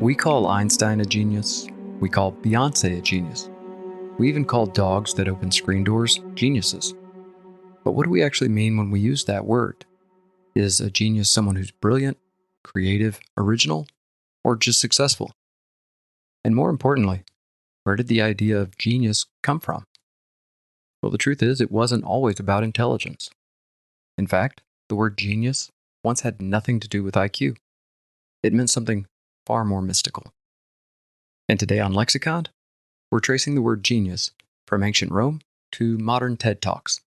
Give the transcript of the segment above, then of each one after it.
We call Einstein a genius. We call Beyonce a genius. We even call dogs that open screen doors geniuses. But what do we actually mean when we use that word? Is a genius someone who's brilliant, creative, original, or just successful? And more importantly, where did the idea of genius come from? Well, the truth is, it wasn't always about intelligence. In fact, the word genius once had nothing to do with IQ. It meant something far more mystical. And today on Lexiconned, we're tracing the word genius from ancient Rome to modern TED Talks,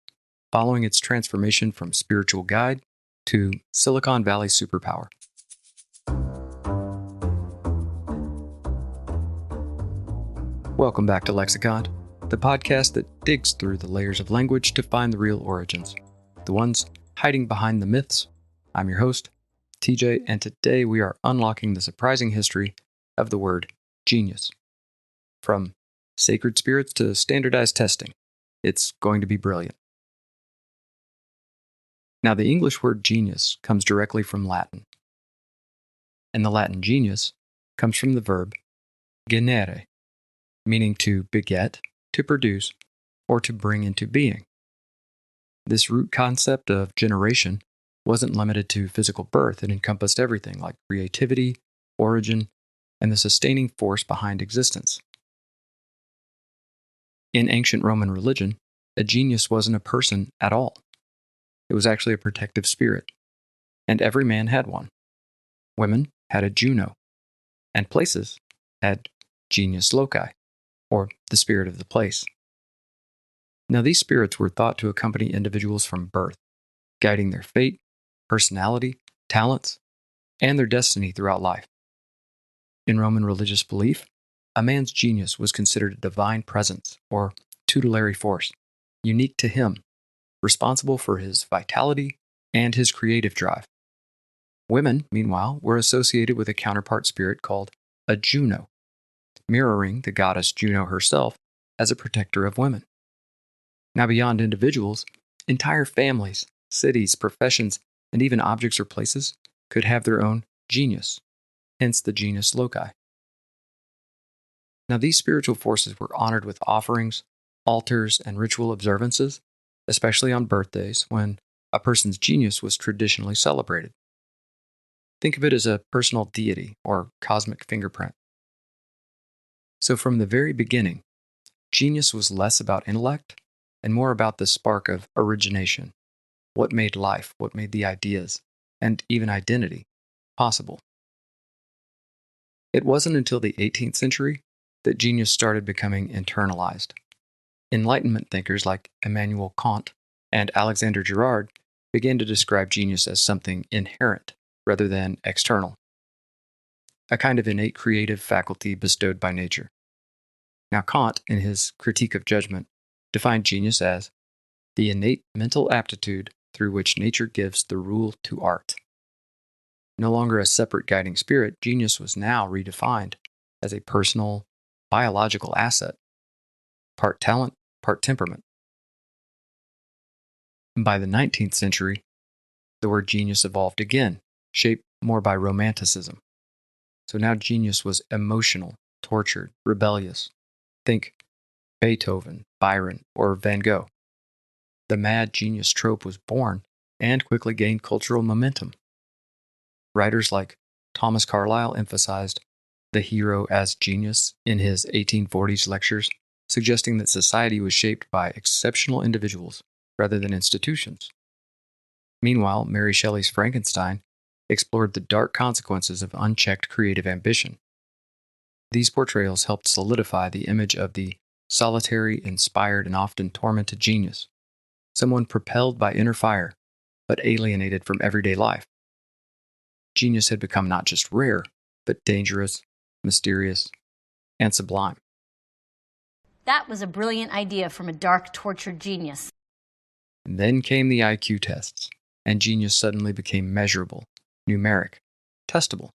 following its transformation from spiritual guide to Silicon Valley superpower. Welcome back to Lexiconned, the podcast that digs through the layers of language to find the real origins, the ones hiding behind the myths. I'm your host, TJ, and today we are unlocking the surprising history of the word genius. From sacred spirits to standardized testing, it's going to be brilliant. Now, the English word genius comes directly from Latin, and the Latin genius comes from the verb genere, meaning to beget, to produce, or to bring into being. This root concept of generation wasn't limited to physical birth. It encompassed everything like creativity, origin, and the sustaining force behind existence. In ancient Roman religion, a genius wasn't a person at all. It was actually a protective spirit, and every man had one. Women had a Juno, and places had genius loci, or the spirit of the place. Now, these spirits were thought to accompany individuals from birth, guiding their fate, personality, talents, and their destiny throughout life. In Roman religious belief, a man's genius was considered a divine presence or tutelary force, unique to him, responsible for his vitality and his creative drive. Women, meanwhile, were associated with a counterpart spirit called a Juno, mirroring the goddess Juno herself as a protector of women. Now, beyond individuals, entire families, cities, professions, and even objects or places could have their own genius, hence the genius loci. Now, these spiritual forces were honored with offerings, altars, and ritual observances, especially on birthdays when a person's genius was traditionally celebrated. Think of it as a personal deity or cosmic fingerprint. So from the very beginning, genius was less about intellect and more about the spark of origination, what made life, what made the ideas, and even identity possible. It wasn't until the 18th century that genius started becoming internalized. Enlightenment thinkers like Immanuel Kant and Alexander Gerard began to describe genius as something inherent rather than external, a kind of innate creative faculty bestowed by nature. Now, Kant, in his Critique of Judgment, defined genius as the innate mental aptitude through which nature gives the rule to art. No longer a separate guiding spirit, genius was now redefined as a personal, biological asset, part talent, part temperament. And by the 19th century, the word genius evolved again, shaped more by Romanticism. So now genius was emotional, tortured, rebellious. Think Beethoven, Byron, or Van Gogh. The mad genius trope was born and quickly gained cultural momentum. Writers like Thomas Carlyle emphasized the hero as genius in his 1840s lectures, suggesting that society was shaped by exceptional individuals rather than institutions. Meanwhile, Mary Shelley's Frankenstein explored the dark consequences of unchecked creative ambition. These portrayals helped solidify the image of the solitary, inspired, and often tormented genius, someone propelled by inner fire, but alienated from everyday life. Genius had become not just rare, but dangerous, mysterious, and sublime. That was a brilliant idea from a dark, tortured genius. And then came the IQ tests, and genius suddenly became measurable, numeric, testable.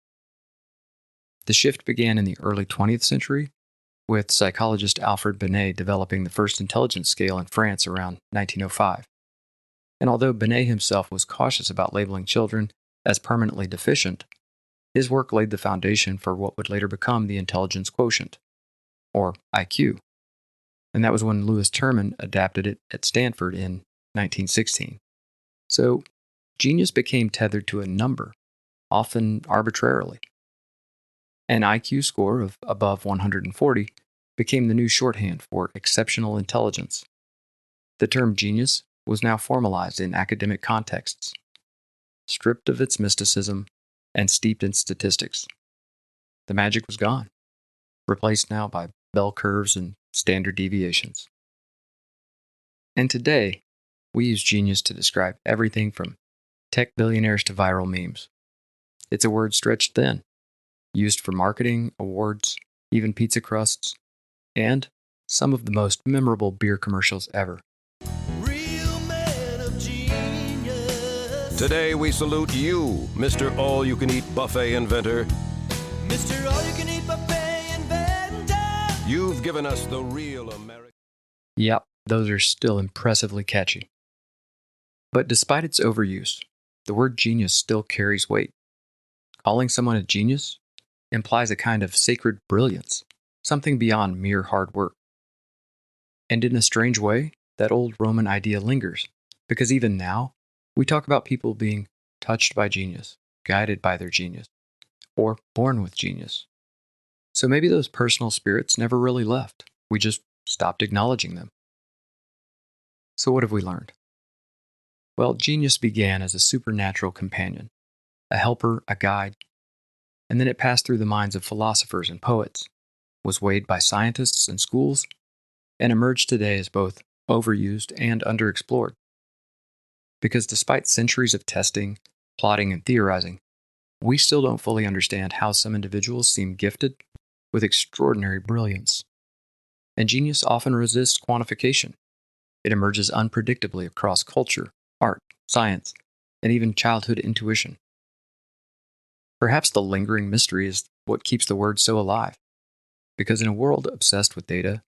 The shift began in the early 20th century, with psychologist Alfred Binet developing the first intelligence scale in France around 1905. And although Binet himself was cautious about labeling children as permanently deficient, His work laid the foundation for what would later become the intelligence quotient, or IQ, and that was when Lewis Terman adapted it at Stanford in 1916. So, genius became tethered to a number, often arbitrarily. An IQ score of above 140 became the new shorthand for exceptional intelligence. The term genius was now formalized in academic contexts, stripped of its mysticism and steeped in statistics. The magic was gone, replaced now by bell curves and standard deviations. And today, we use genius to describe everything from tech billionaires to viral memes. It's a word stretched thin, used for marketing, awards, even pizza crusts, and some of the most memorable beer commercials ever. Real man of genius. Today we salute you, Mr. All-You-Can-Eat Buffet Inventor. Mr. All-You-Can-Eat Buffet Inventor. You've given us the real American. Yep, those are still impressively catchy. But despite its overuse, the word genius still carries weight. Calling someone a genius implies a kind of sacred brilliance, something beyond mere hard work. And in a strange way, that old Roman idea lingers, because even now, we talk about people being touched by genius, guided by their genius, or born with genius. So maybe those personal spirits never really left. We just stopped acknowledging them. So what have we learned? Well, genius began as a supernatural companion, a helper, a guide, and then it passed through the minds of philosophers and poets, was weighed by scientists and schools, and emerged today as both overused and underexplored. Because despite centuries of testing, plotting, and theorizing, we still don't fully understand how some individuals seem gifted with extraordinary brilliance. And genius often resists quantification. It emerges unpredictably across culture, art, science, and even childhood intuition. Perhaps the lingering mystery is what keeps the word so alive, because in a world obsessed with data,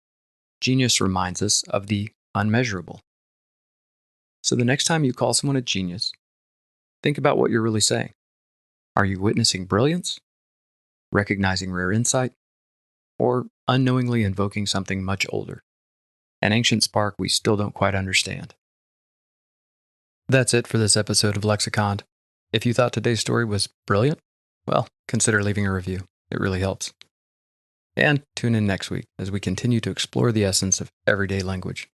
genius reminds us of the unmeasurable. So the next time you call someone a genius, think about what you're really saying. Are you witnessing brilliance, recognizing rare insight, or unknowingly invoking something much older, an ancient spark we still don't quite understand? That's it for this episode of Lexiconned. If you thought today's story was brilliant, well, consider leaving a review. It really helps. And tune in next week as we continue to explore the essence of everyday language.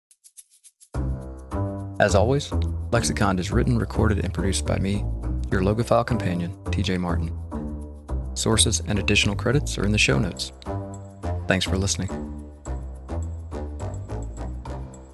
As always, Lexiconned is written, recorded, and produced by me, your Logophile companion, TJ Martin. Sources and additional credits are in the show notes. Thanks for listening.